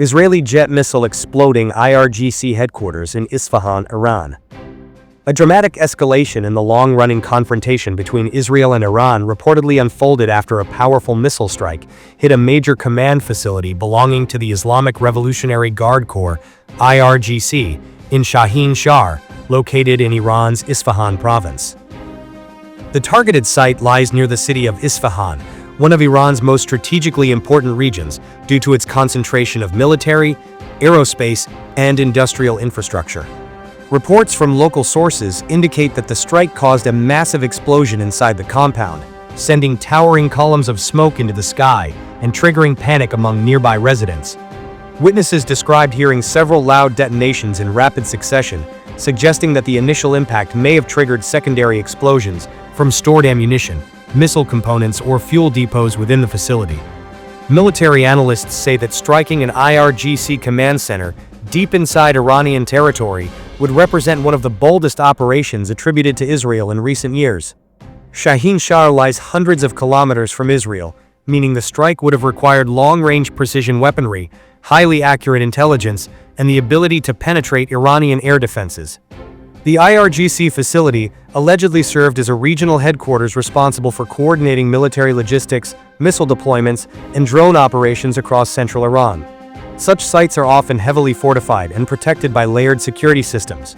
Israeli jet missile exploding IRGC headquarters in Isfahan, Iran. A dramatic escalation in the long-running confrontation between Israel and Iran reportedly unfolded after a powerful missile strike hit a major command facility belonging to the Islamic Revolutionary Guard Corps, IRGC, in Shahin Shahr, located in Iran's Isfahan province. The targeted site lies near the city of Isfahan, one of Iran's most strategically important regions due to its concentration of military, aerospace, and industrial infrastructure. Reports from local sources indicate that the strike caused a massive explosion inside the compound, sending towering columns of smoke into the sky and triggering panic among nearby residents. Witnesses described hearing several loud detonations in rapid succession, suggesting that the initial impact may have triggered secondary explosions from stored ammunition, missile components, or fuel depots within the facility. Military analysts say that striking an IRGC command center deep inside Iranian territory would represent one of the boldest operations attributed to Israel in recent years. Shahin Shahr lies hundreds of kilometers from Israel, meaning the strike would have required long-range precision weaponry, highly accurate intelligence, and the ability to penetrate Iranian air defenses. The IRGC facility allegedly served as a regional headquarters responsible for coordinating military logistics, missile deployments, and drone operations across central Iran. Such sites are often heavily fortified and protected by layered security systems.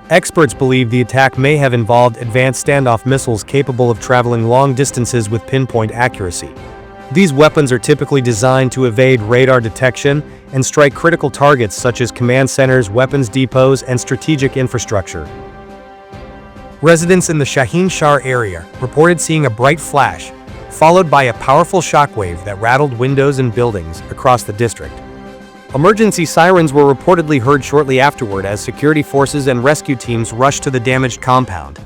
Experts believe the attack may have involved advanced standoff missiles capable of traveling long distances with pinpoint accuracy. These weapons are typically designed to evade radar detection and strike critical targets such as command centers, weapons depots, and strategic infrastructure. Residents in the Shahin Shahr area reported seeing a bright flash, followed by a powerful shockwave that rattled windows and buildings across the district. Emergency sirens were reportedly heard shortly afterward as security forces and rescue teams rushed to the damaged compound.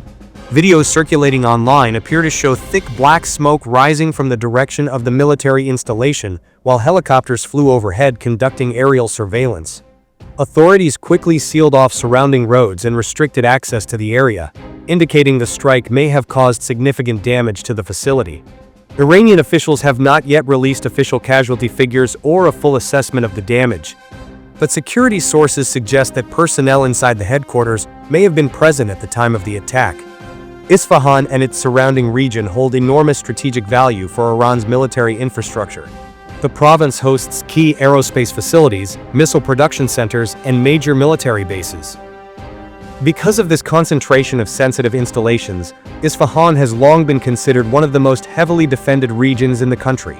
Videos circulating online appear to show thick black smoke rising from the direction of the military installation, while helicopters flew overhead conducting aerial surveillance. Authorities quickly sealed off surrounding roads and restricted access to the area, indicating the strike may have caused significant damage to the facility. Iranian officials have not yet released official casualty figures or a full assessment of the damage, but security sources suggest that personnel inside the headquarters may have been present at the time of the attack. Isfahan and its surrounding region hold enormous strategic value for Iran's military infrastructure. The province hosts key aerospace facilities, missile production centers, and major military bases. Because of this concentration of sensitive installations, Isfahan has long been considered one of the most heavily defended regions in the country.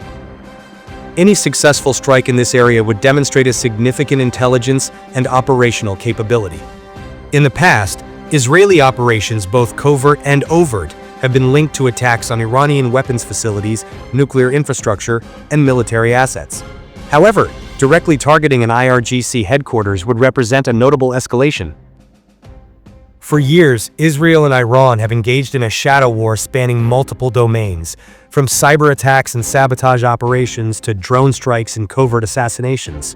Any successful strike in this area would demonstrate a significant intelligence and operational capability. In the past, Israeli operations, both covert and overt, have been linked to attacks on Iranian weapons facilities, nuclear infrastructure, and military assets. However, directly targeting an IRGC headquarters would represent a notable escalation. For years, Israel and Iran have engaged in a shadow war spanning multiple domains, from cyber attacks and sabotage operations to drone strikes and covert assassinations.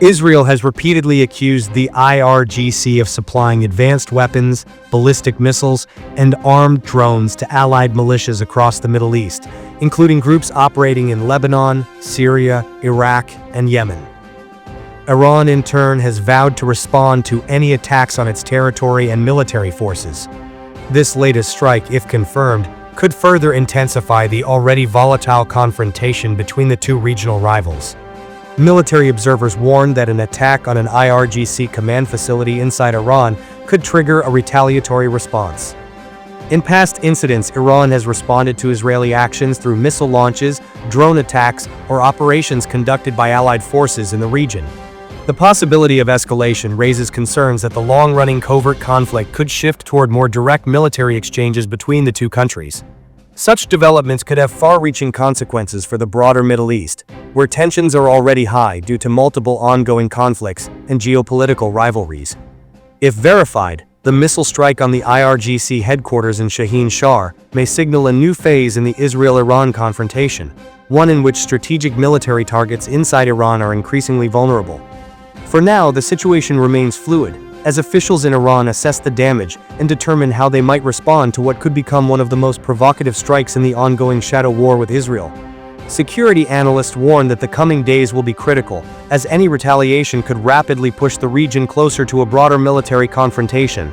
Israel has repeatedly accused the IRGC of supplying advanced weapons, ballistic missiles, and armed drones to allied militias across the Middle East, including groups operating in Lebanon, Syria, Iraq, and Yemen. Iran, in turn, has vowed to respond to any attacks on its territory and military forces. This latest strike, if confirmed, could further intensify the already volatile confrontation between the two regional rivals. Military observers warned that an attack on an IRGC command facility inside Iran could trigger a retaliatory response. In past incidents, Iran has responded to Israeli actions through missile launches, drone attacks, or operations conducted by allied forces in the region. The possibility of escalation raises concerns that the long-running covert conflict could shift toward more direct military exchanges between the two countries. Such developments could have far-reaching consequences for the broader Middle East, where tensions are already high due to multiple ongoing conflicts and geopolitical rivalries. If verified, the missile strike on the IRGC headquarters in Shahin Shahr may signal a new phase in the Israel-Iran confrontation, one in which strategic military targets inside Iran are increasingly vulnerable. For now, the situation remains fluid, as officials in Iran assess the damage and determine how they might respond to what could become one of the most provocative strikes in the ongoing shadow war with Israel. Security analysts warn that the coming days will be critical, as any retaliation could rapidly push the region closer to a broader military confrontation.